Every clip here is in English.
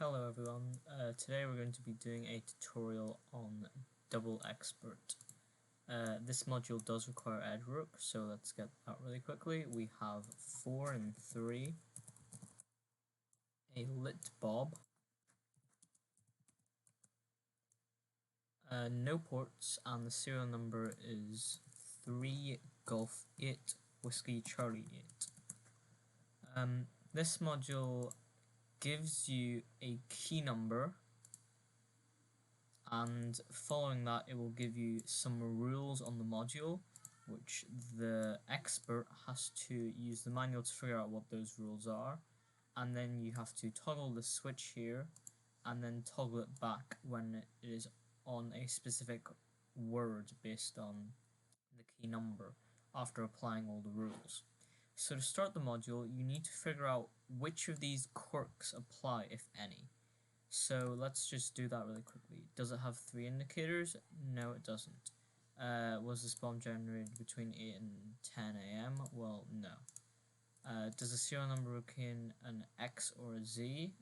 Hello everyone, today we're going to be doing a tutorial on double expert. This module does require edgework, so let's get that really quickly. We have 4 and 3, a lit bob, no ports, and the serial number is 3 Golf 8 Whiskey Charlie 8. This module gives you a key number, and following that it will give you some rules on the module, which the expert has to use the manual to figure out what those rules are, and then you have to toggle the switch here and then toggle it back when it is on a specific word based on the key number after applying all the rules. So to start the module, you need to figure out which of these quirks apply, if any. So let's just do that really quickly. Does it have 3 indicators? No, it doesn't. Was this bomb generated between 8 and 10 AM? Well, no. Does the serial number contain an X or a Z?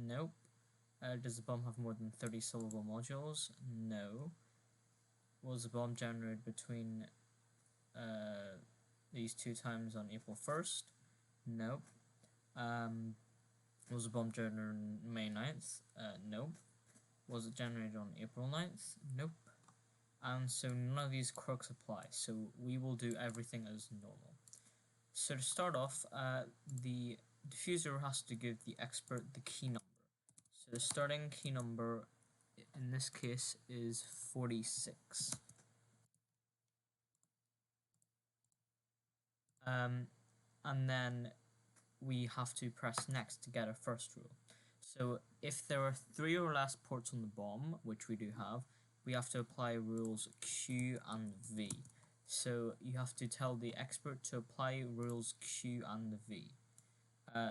Nope. Does the bomb have more than 30 syllable modules? No. Was the bomb generated between these 2 times on April 1st? Nope. Was the bomb generated on May 9th? Nope. Was it generated on April 9th? Nope. And so none of these quirks apply, so we will do everything as normal. So to start off, the diffuser has to give the expert the key number. So the starting key number in this case is 46. And then we have to press next to get our first rule. So if there are 3 or less ports on the bomb, which we do have, we have to apply rules Q and V. So you have to tell the expert to apply rules Q and V.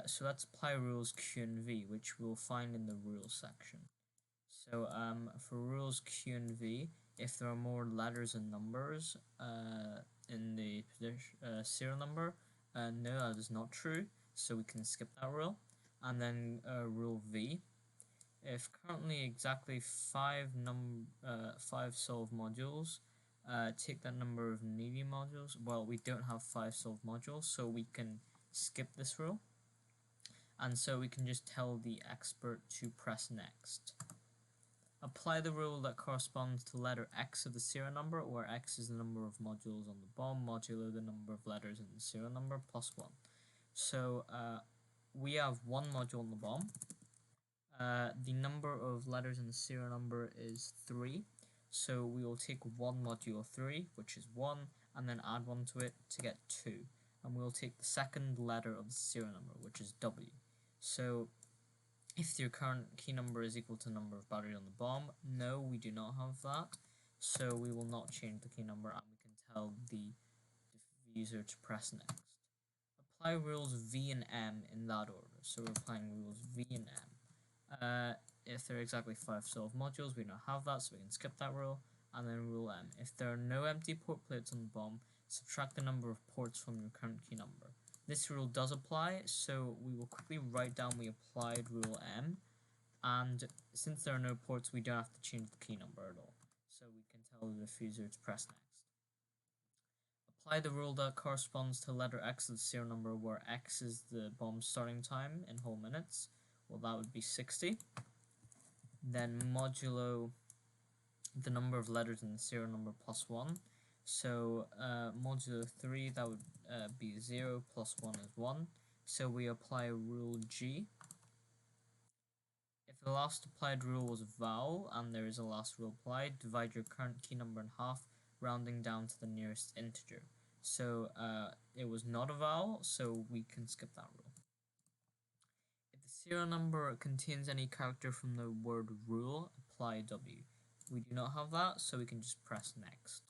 So let's apply rules Q and V, which we'll find in the rules section. So for rules Q and V, if there are more letters and numbers in the serial number, no, that is not true, so we can skip that rule. And then rule V, if currently exactly 5 solved modules, take that number of needy modules. Well, we don't have 5 solved modules, so we can skip this rule. And so we can just tell the expert to press next. Apply the rule that corresponds to letter X of the serial number, where X is the number of modules on the bomb modulo the number of letters in the serial number plus 1. So we have 1 module on the bomb. The number of letters in the serial number is 3. So we will take 1 modulo 3, which is 1, and then add 1 to it to get 2. And we'll take the second letter of the serial number, which is W. So if your current key number is equal to the number of batteries on the bomb, no, we do not have that. So we will not change the key number, and we can tell the diffuser to press next. Apply rules V and M in that order. So we're applying rules V and M. If there are exactly 5 solved modules, we don't have that, so we can skip that rule. And then rule M. If there are no empty port plates on the bomb, subtract the number of ports from your current key number. This rule does apply, so we will quickly write down we applied rule M, and since there are no ports, we don't have to change the key number at all. So we can tell the diffuser to press next. Apply the rule that corresponds to letter X of the serial number, where X is the bomb starting time in whole minutes. Well, that would be 60. Then modulo the number of letters in the serial number plus 1. So modulo 3, that would be 0 plus 1 is 1. So we apply rule G. If the last applied rule was a vowel and there is a last rule applied, divide your current key number in half, rounding down to the nearest integer. So it was not a vowel, so we can skip that rule. If the serial number contains any character from the word rule, apply W. We do not have that, so we can just press next.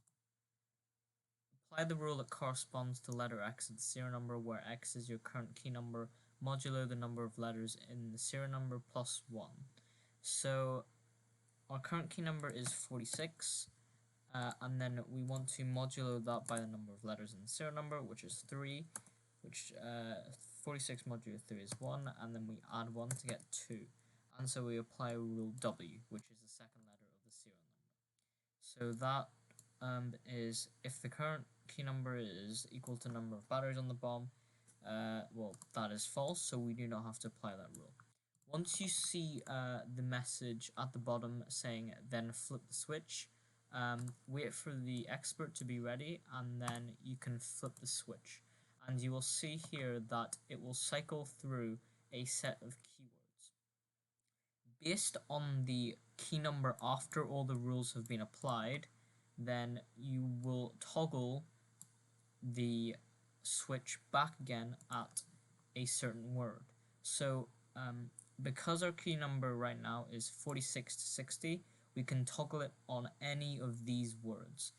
Apply the rule that corresponds to letter X of the serial number, where X is your current key number, modulo the number of letters in the serial number plus 1. So our current key number is 46, and then we want to modulo that by the number of letters in the serial number, which is 3, which 46 modulo 3 is 1, and then we add 1 to get 2. and so we apply rule W, which is the second letter of the serial number. So that is if the current key number is equal to number of batteries on the bomb, well, that is false, so we do not have to apply that rule. Once you see the message at the bottom saying then flip the switch, wait for the expert to be ready, and then you can flip the switch. And you will see here that it will cycle through a set of keywords. Based on the key number after all the rules have been applied, then you will toggle the switch back again at a certain word. So because our key number right now is 46 to 60, we can toggle it on any of these words.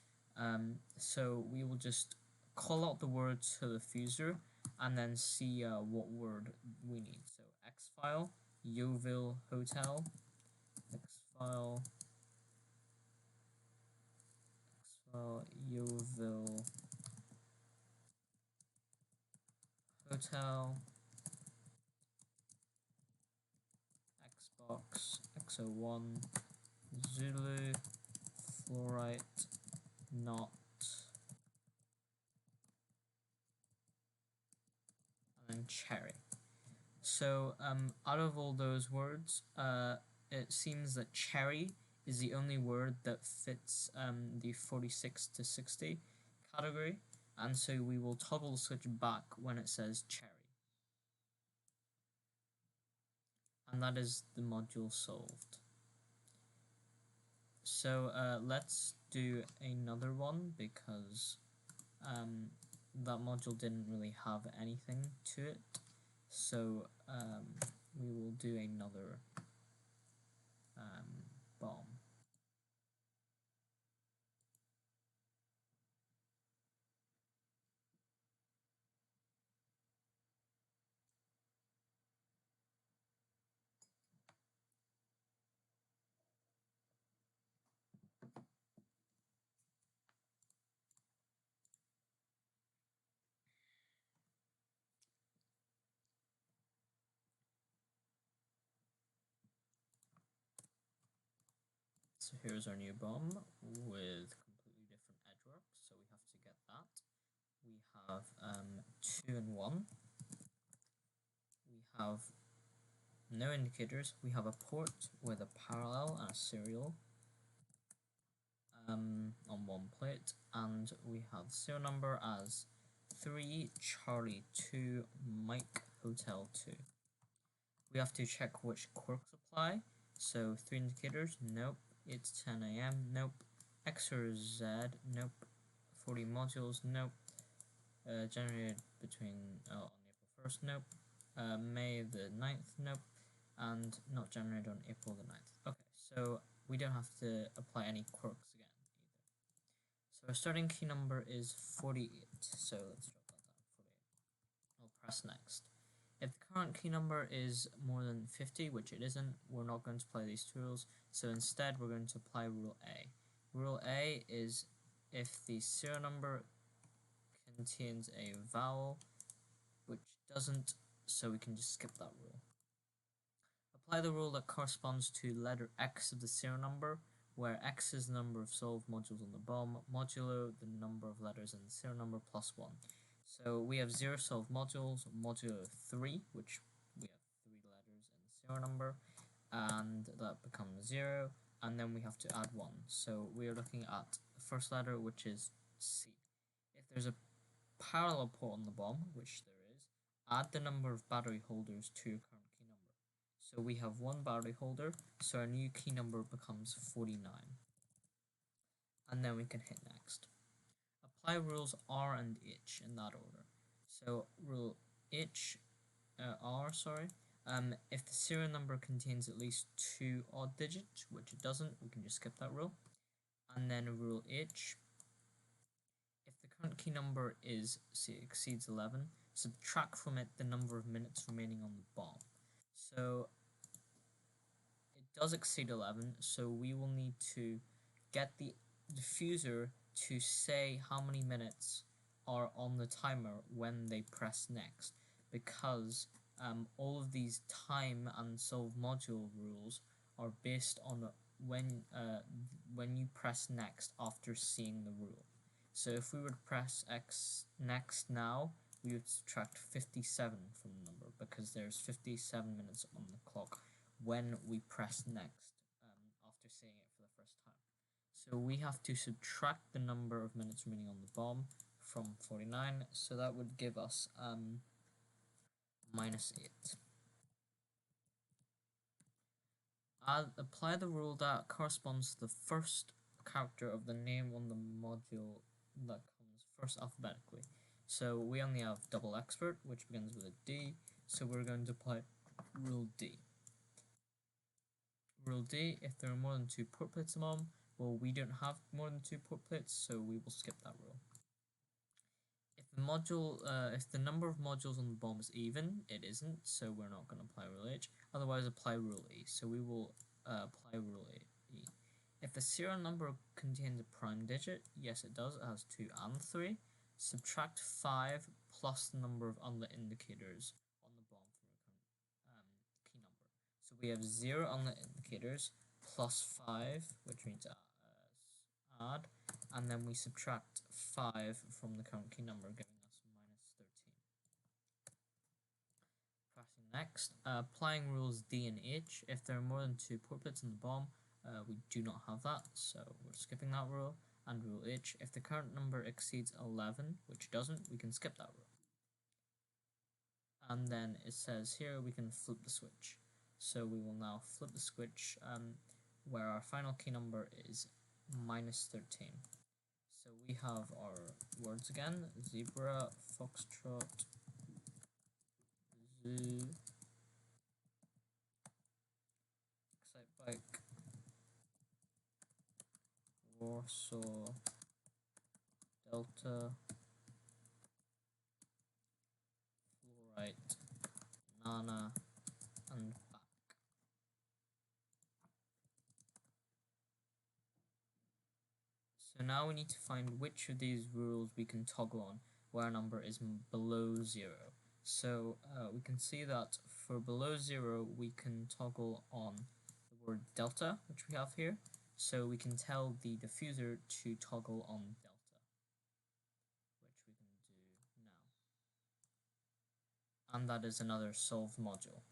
So we will just call out the word to the fuser and then see what word we need. So X-File, Yeovil Hotel, X-File, Yeovil Hotel, Xbox, X01, Zulu, Fluorite, Not, and then Cherry. So out of all those words, it seems that cherry is the only word that fits the 46 to 60 category, and so we will toggle the switch back when it says cherry. And that is the module solved. So let's do another one because that module didn't really have anything to it. So we will do another bomb. So here's our new bomb with completely different edge work, so we have to get that. We have 2 and 1. We have no indicators. We have a port with a parallel and a serial on one plate, and we have the serial number as 3 Charlie 2 Mike Hotel 2. We have to check which quirks apply. So 3 indicators, nope. It's 10 a.m., nope. X or Z, nope. 40 modules, nope. Generated between on April 1st, nope. May the 9th, nope. And not generated on April the 9th. Okay, so we don't have to apply any quirks again either. So our starting key number is 48. So let's drop that down, 48. I'll press next. If the current key number is more than 50, which it isn't, we're not going to apply these two rules. So instead, we're going to apply rule A. Rule A is if the serial number contains a vowel, which doesn't, so we can just skip that rule. Apply the rule that corresponds to letter X of the serial number, where X is the number of solved modules on the bomb, modulo the number of letters in the serial number plus 1. So we have 0 solved modules, modulo 3, which we have 3 letters in the serial number, and that becomes 0, and then we have to add 1. So we are looking at the first letter, which is C. If there's a parallel port on the bomb, which there is, add the number of battery holders to your current key number. So we have 1 battery holder, so our new key number becomes 49. And then we can hit next. Apply rules R and H in that order. So rule if the serial number contains at least 2 odd digits, which it doesn't, we can just skip that rule. And then rule H, if the current key number exceeds 11, subtract from it the number of minutes remaining on the bomb. So it does exceed 11, so we will need to get the diffuser to say how many minutes are on the timer when they press next, because all of these time and solve module rules are based on when you press next after seeing the rule. So if we were to press X next now, we would subtract 57 from the number because there's 57 minutes on the clock when we press next after seeing it for the first time. So we have to subtract the number of minutes remaining on the bomb from 49, so that would give us -8. Apply the rule that corresponds to the first character of the name on the module that comes first alphabetically. So we only have double expert, which begins with a D, so we're going to apply rule D. Rule D, if there are more than 2 port plates in bomb, well, we don't have more than 2 port plates, so we will skip that rule. If the number of modules on the bomb is even, it isn't, so we're not going to apply rule H. Otherwise, apply rule E. So we will apply rule E. If the serial number contains a prime digit, yes, it does. It has 2 and 3. Subtract 5 plus the number of unlit indicators on the bomb from your current key number. So we have 0 unlit indicators plus 5, which means add, and then we subtract 5 from the current key number, giving us -13. Pressing next, applying rules D and H. If there are more than 2 port plates in the bomb, we do not have that, so we're skipping that rule. And rule H, if the current number exceeds 11, which it doesn't, we can skip that rule. And then it says here we can flip the switch. So we will now flip the switch where our final key number is -13. So we have our words again: zebra, foxtrot, zoo, excite bike, Warsaw, delta, fluorite, nana, and back. So now we need to find which of these rules we can toggle on where our number is below 0. So we can see that for below 0 we can toggle on the word delta, which we have here. So we can tell the diffuser to toggle on delta, which we can do now. And that is another solved module.